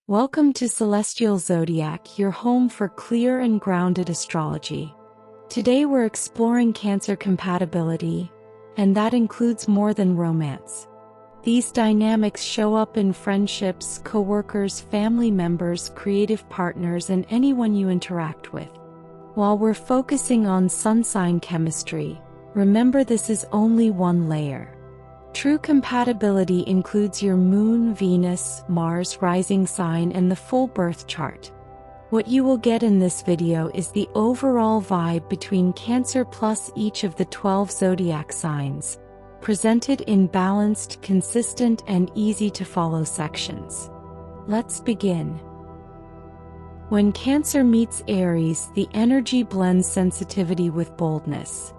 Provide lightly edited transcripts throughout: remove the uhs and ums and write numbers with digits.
Welcome to Celestial Zodiac, your home for clear and grounded astrology. Today we're exploring Cancer compatibility, and that includes more than romance. These dynamics show up in friendships, coworkers, family members, creative partners, and anyone you interact with. While we're focusing on sun sign chemistry, remember this is only one layer. True compatibility includes your moon, Venus, Mars, rising sign, and the full birth chart. What you will get in this video is the overall vibe between Cancer plus each of the 12 zodiac signs, presented in balanced, consistent, and easy-to-follow sections. Let's begin. When Cancer meets Aries, the energy blends sensitivity with boldness.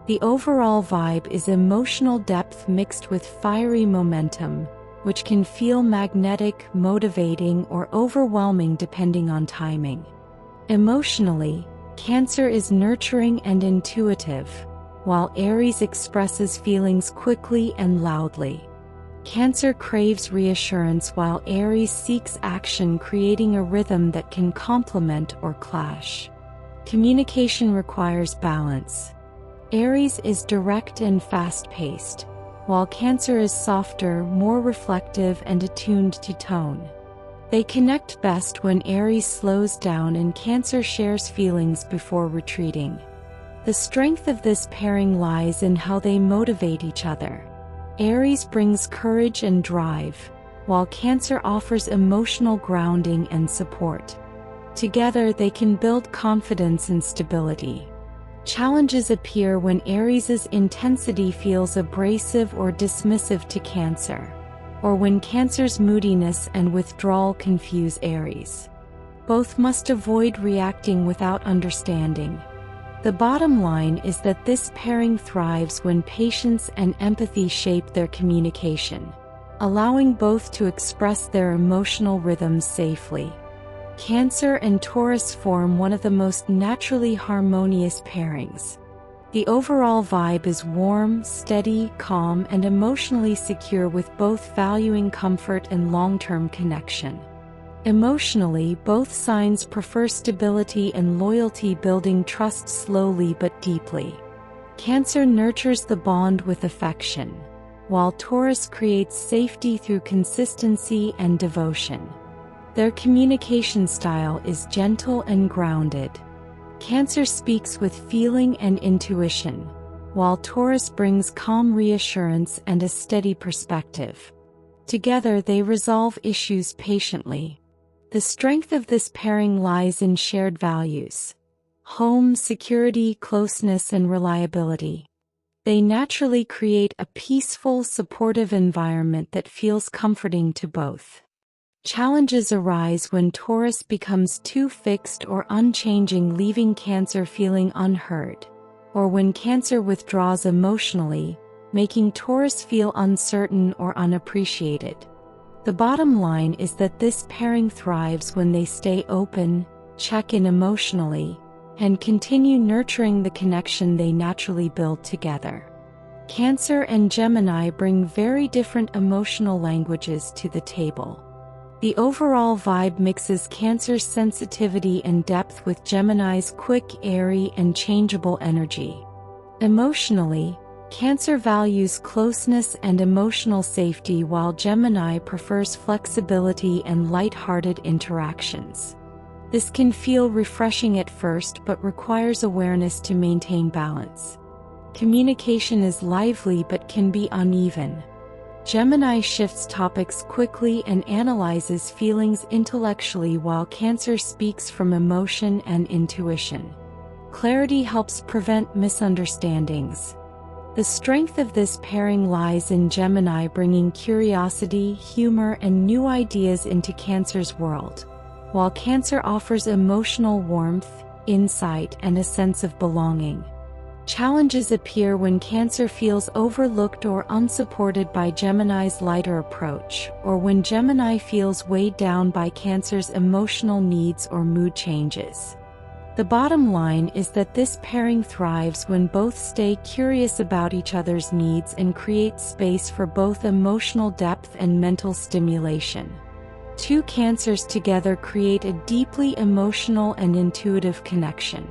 The overall vibe is emotional depth mixed with fiery momentum, which can feel magnetic, motivating, or overwhelming depending on timing. Emotionally, Cancer is nurturing and intuitive, while Aries expresses feelings quickly and loudly. Cancer craves reassurance while Aries seeks action, creating a rhythm that can complement or clash. Communication requires balance. Aries is direct and fast-paced, while Cancer is softer, more reflective, and attuned to tone. They connect best when Aries slows down and Cancer shares feelings before retreating. The strength of this pairing lies in how they motivate each other. Aries brings courage and drive, while Cancer offers emotional grounding and support. Together they can build confidence and stability. Challenges appear when Aries' intensity feels abrasive or dismissive to Cancer, or when Cancer's moodiness and withdrawal confuse Aries. Both must avoid reacting without understanding. The bottom line is that this pairing thrives when patience and empathy shape their communication, allowing both to express their emotional rhythms safely. Cancer and Taurus form one of the most naturally harmonious pairings. The overall vibe is warm, steady, calm, and emotionally secure, with both valuing comfort and long-term connection. Emotionally, both signs prefer stability and loyalty, building trust slowly but deeply. Cancer nurtures the bond with affection, while Taurus creates safety through consistency and devotion. Their communication style is gentle and grounded. Cancer speaks with feeling and intuition, while Taurus brings calm reassurance and a steady perspective. Together they resolve issues patiently. The strength of this pairing lies in shared values: home, security, closeness, and reliability. They naturally create a peaceful, supportive environment that feels comforting to both. Challenges arise when Taurus becomes too fixed or unchanging, leaving Cancer feeling unheard, or when Cancer withdraws emotionally, making Taurus feel uncertain or unappreciated. The bottom line is that this pairing thrives when they stay open, check in emotionally, and continue nurturing the connection they naturally build together. Cancer and Gemini bring very different emotional languages to the table. The overall vibe mixes Cancer's sensitivity and depth with Gemini's quick, airy, and changeable energy. Emotionally, Cancer values closeness and emotional safety, while Gemini prefers flexibility and light-hearted interactions. This can feel refreshing at first but requires awareness to maintain balance. Communication is lively but can be uneven. Gemini shifts topics quickly and analyzes feelings intellectually, while Cancer speaks from emotion and intuition. Clarity helps prevent misunderstandings. The strength of this pairing lies in Gemini bringing curiosity, humor, and new ideas into Cancer's world, while Cancer offers emotional warmth, insight, and a sense of belonging. Challenges appear when Cancer feels overlooked or unsupported by Gemini's lighter approach, or when Gemini feels weighed down by Cancer's emotional needs or mood changes. The bottom line is that this pairing thrives when both stay curious about each other's needs and create space for both emotional depth and mental stimulation. Two Cancers together create a deeply emotional and intuitive connection.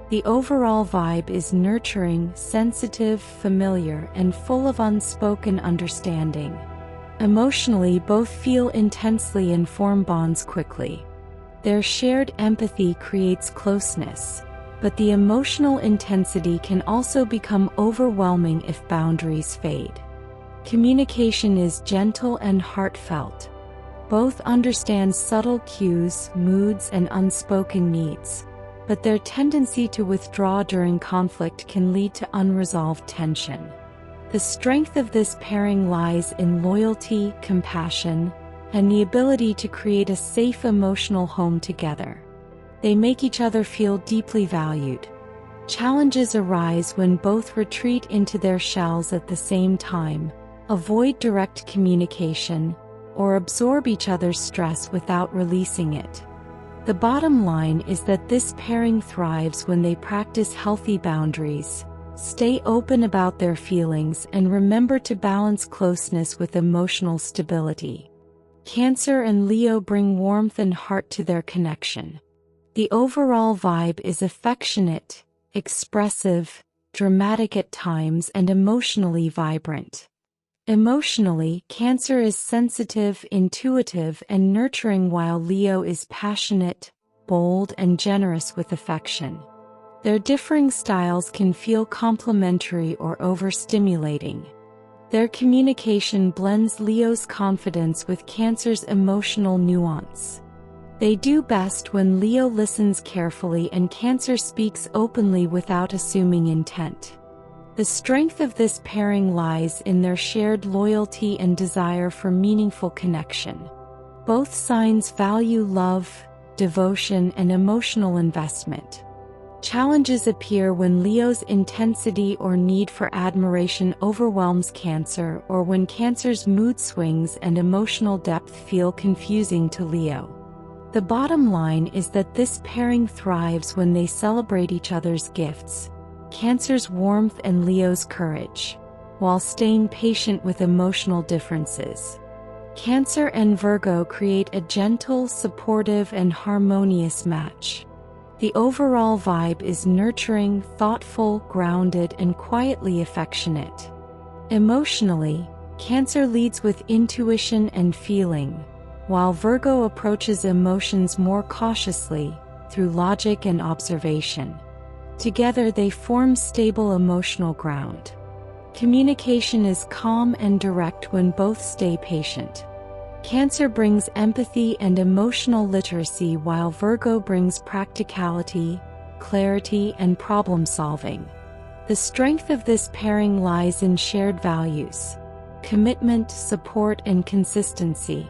The overall vibe is nurturing, sensitive, familiar, and full of unspoken understanding. Emotionally, both feel intensely and form bonds quickly. Their shared empathy creates closeness, but the emotional intensity can also become overwhelming if boundaries fade. Communication is gentle and heartfelt. Both understand subtle cues, moods, and unspoken needs, but their tendency to withdraw during conflict can lead to unresolved tension. The strength of this pairing lies in loyalty, compassion, and the ability to create a safe emotional home together. They make each other feel deeply valued. Challenges arise when both retreat into their shells at the same time, avoid direct communication, or absorb each other's stress without releasing it. The bottom line is that this pairing thrives when they practice healthy boundaries, stay open about their feelings, and remember to balance closeness with emotional stability. Cancer and Leo bring warmth and heart to their connection. The overall vibe is affectionate, expressive, dramatic at times, and emotionally vibrant. Emotionally, Cancer is sensitive, intuitive, and nurturing, while Leo is passionate, bold, and generous with affection. Their differing styles can feel complementary or overstimulating. Their communication blends Leo's confidence with Cancer's emotional nuance. They do best when Leo listens carefully and Cancer speaks openly without assuming intent. The strength of this pairing lies in their shared loyalty and desire for meaningful connection. Both signs value love, devotion, and emotional investment. Challenges appear when Leo's intensity or need for admiration overwhelms Cancer, or when Cancer's mood swings and emotional depth feel confusing to Leo. The bottom line is that this pairing thrives when they celebrate each other's gifts, Cancer's warmth and Leo's courage, while staying patient with emotional differences. Cancer and Virgo create a gentle, supportive, and harmonious match. The overall vibe is nurturing, thoughtful, grounded, and quietly affectionate. Emotionally, Cancer leads with intuition and feeling, while Virgo approaches emotions more cautiously, through logic and observation. Together they form stable emotional ground. Communication is calm and direct when both stay patient. Cancer brings empathy and emotional literacy, while Virgo brings practicality, clarity, and problem solving. The strength of this pairing lies in shared values, commitment, support, and consistency.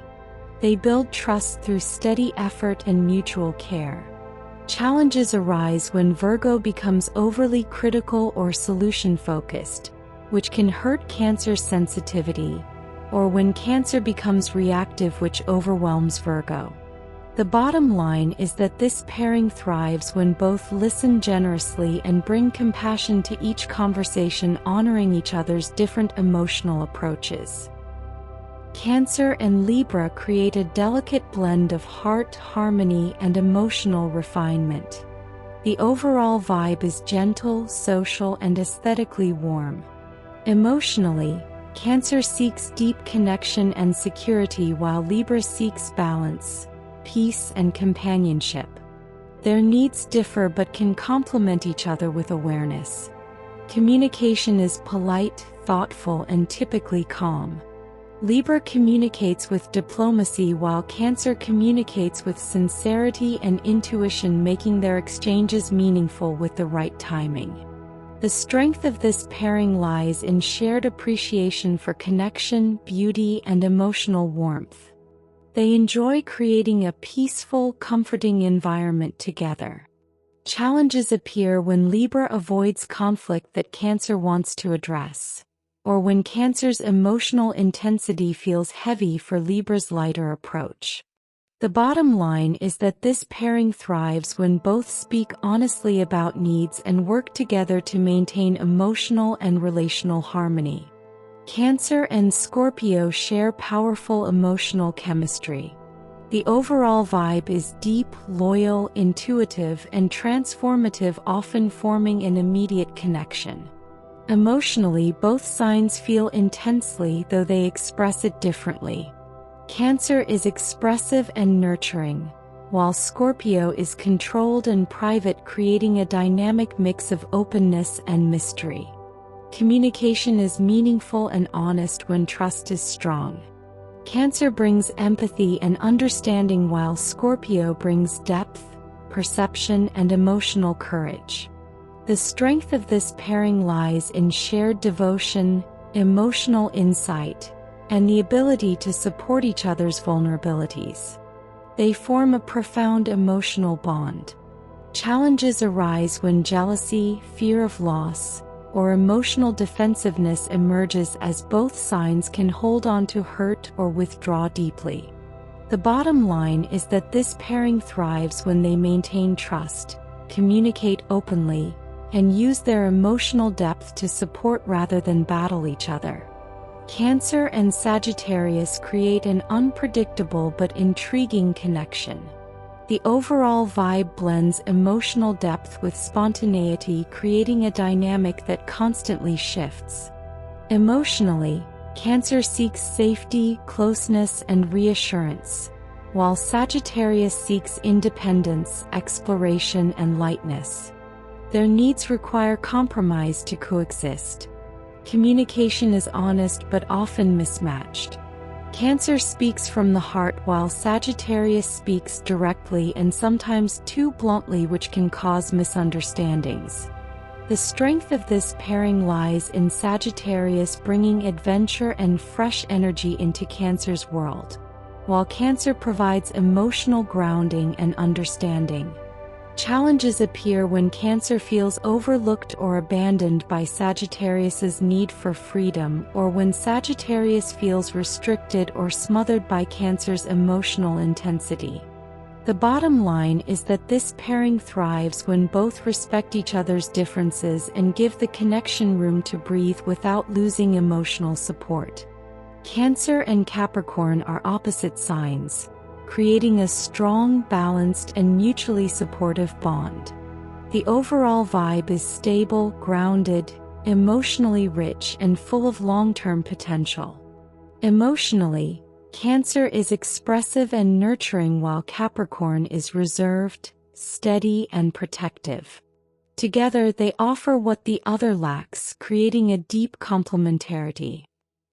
They build trust through steady effort and mutual care. Challenges arise when Virgo becomes overly critical or solution-focused, which can hurt Cancer's sensitivity, or when Cancer becomes reactive, which overwhelms Virgo. The bottom line is that this pairing thrives when both listen generously and bring compassion to each conversation, honoring each other's different emotional approaches. Cancer and Libra create a delicate blend of heart, harmony, and emotional refinement. The overall vibe is gentle, social, and aesthetically warm. Emotionally, Cancer seeks deep connection and security, while Libra seeks balance, peace, and companionship. Their needs differ but can complement each other with awareness. Communication is polite, thoughtful, and typically calm. Libra communicates with diplomacy, while Cancer communicates with sincerity and intuition, making their exchanges meaningful with the right timing. The strength of this pairing lies in shared appreciation for connection, beauty, and emotional warmth. They enjoy creating a peaceful, comforting environment together. Challenges appear when Libra avoids conflict that Cancer wants to address, or when Cancer's emotional intensity feels heavy for Libra's lighter approach. The bottom line is that this pairing thrives when both speak honestly about needs and work together to maintain emotional and relational harmony. Cancer and Scorpio share powerful emotional chemistry. The overall vibe is deep, loyal, intuitive, and transformative, often forming an immediate connection. Emotionally, both signs feel intensely, though they express it differently. Cancer is expressive and nurturing, while Scorpio is controlled and private, creating a dynamic mix of openness and mystery. Communication is meaningful and honest when trust is strong. Cancer brings empathy and understanding, while Scorpio brings depth, perception, and emotional courage. The strength of this pairing lies in shared devotion, emotional insight, and the ability to support each other's vulnerabilities. They form a profound emotional bond. Challenges arise when jealousy, fear of loss, or emotional defensiveness emerges, as both signs can hold on to hurt or withdraw deeply. The bottom line is that this pairing thrives when they maintain trust, communicate openly, and use their emotional depth to support rather than battle each other. Cancer and Sagittarius create an unpredictable but intriguing connection. The overall vibe blends emotional depth with spontaneity, creating a dynamic that constantly shifts. Emotionally, Cancer seeks safety, closeness, and reassurance, while Sagittarius seeks independence, exploration, and lightness. Their needs require compromise to coexist. Communication is honest but often mismatched. Cancer speaks from the heart, while Sagittarius speaks directly and sometimes too bluntly, which can cause misunderstandings. The strength of this pairing lies in Sagittarius bringing adventure and fresh energy into Cancer's world, while Cancer provides emotional grounding and understanding. Challenges appear when Cancer feels overlooked or abandoned by Sagittarius's need for freedom, or when Sagittarius feels restricted or smothered by Cancer's emotional intensity. The bottom line is that this pairing thrives when both respect each other's differences and give the connection room to breathe without losing emotional support. Cancer and Capricorn are opposite signs, creating a strong, balanced, and mutually supportive bond. The overall vibe is stable, grounded, emotionally rich, and full of long-term potential. Emotionally, Cancer is expressive and nurturing, while Capricorn is reserved, steady, and protective. Together, they offer what the other lacks, creating a deep complementarity.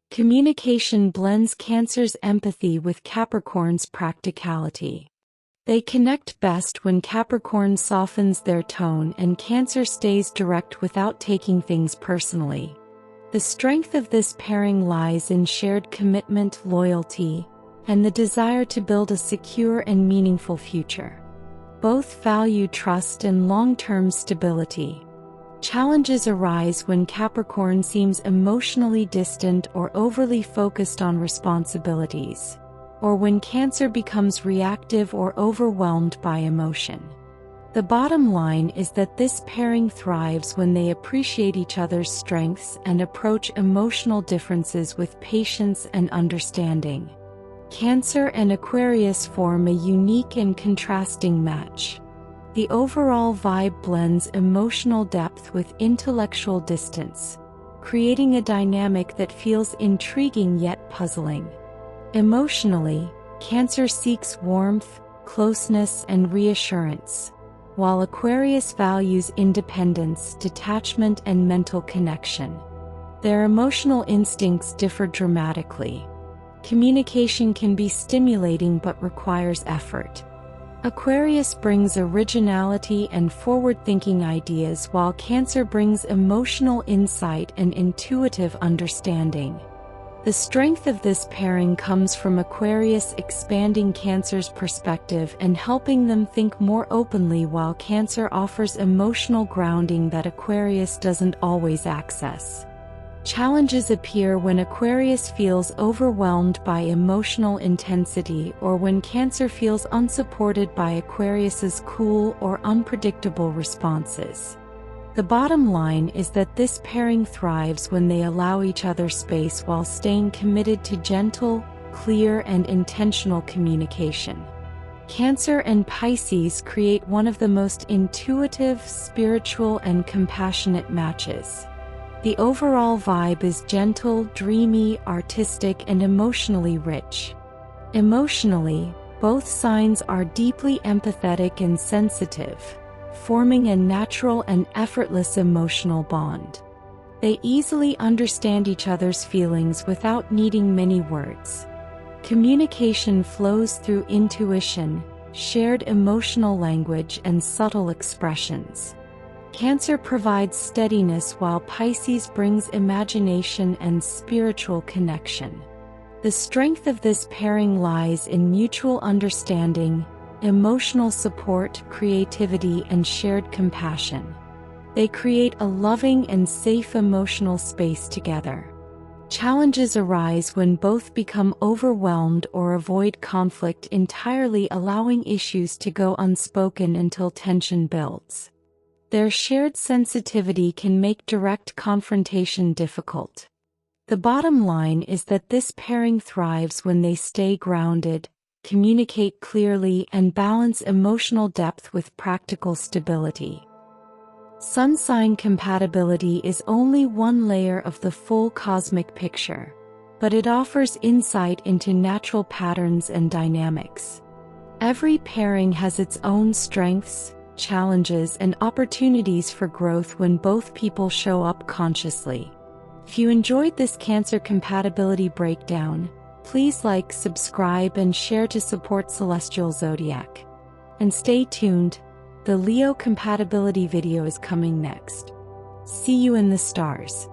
Communication blends Cancer's empathy with Capricorn's practicality. They connect best when Capricorn softens their tone and Cancer stays direct without taking things personally. The strength of this pairing lies in shared commitment, loyalty, and the desire to build a secure and meaningful future. Both value trust and long-term stability. Challenges arise when Capricorn seems emotionally distant or overly focused on responsibilities, or when Cancer becomes reactive or overwhelmed by emotion. The bottom line is that this pairing thrives when they appreciate each other's strengths and approach emotional differences with patience and understanding. Cancer and Aquarius form a unique and contrasting match. The overall vibe blends emotional depth with intellectual distance, creating a dynamic that feels intriguing yet puzzling. Emotionally, Cancer seeks warmth, closeness, and reassurance, while Aquarius values independence, detachment, and mental connection. Their emotional instincts differ dramatically. Communication can be stimulating but requires effort. Aquarius brings originality and forward-thinking ideas, while Cancer brings emotional insight and intuitive understanding. The strength of this pairing comes from Aquarius expanding Cancer's perspective and helping them think more openly, while Cancer offers emotional grounding that Aquarius doesn't always access. Challenges appear when Aquarius feels overwhelmed by emotional intensity, or when Cancer feels unsupported by Aquarius's cool or unpredictable responses. The bottom line is that this pairing thrives when they allow each other space while staying committed to gentle, clear and intentional communication. Cancer and Pisces create one of the most intuitive, spiritual, and compassionate matches. The overall vibe is gentle, dreamy, artistic, and emotionally rich. Emotionally, both signs are deeply empathetic and sensitive, forming a natural and effortless emotional bond. They easily understand each other's feelings without needing many words. Communication flows through intuition, shared emotional language, and subtle expressions. Cancer provides steadiness while Pisces brings imagination and spiritual connection. The strength of this pairing lies in mutual understanding, emotional support, creativity, and shared compassion. They create a loving and safe emotional space together. Challenges arise when both become overwhelmed or avoid conflict entirely, allowing issues to go unspoken until tension builds. Their shared sensitivity can make direct confrontation difficult. The bottom line is that this pairing thrives when they stay grounded, communicate clearly, and balance emotional depth with practical stability. Sun sign compatibility is only one layer of the full cosmic picture, but it offers insight into natural patterns and dynamics. Every pairing has its own strengths, challenges, and opportunities for growth when both people show up consciously. If you enjoyed this Cancer compatibility breakdown, please like, subscribe, and share to support Celestial Zodiac. And stay tuned. The Leo compatibility video is coming next. See you in the stars.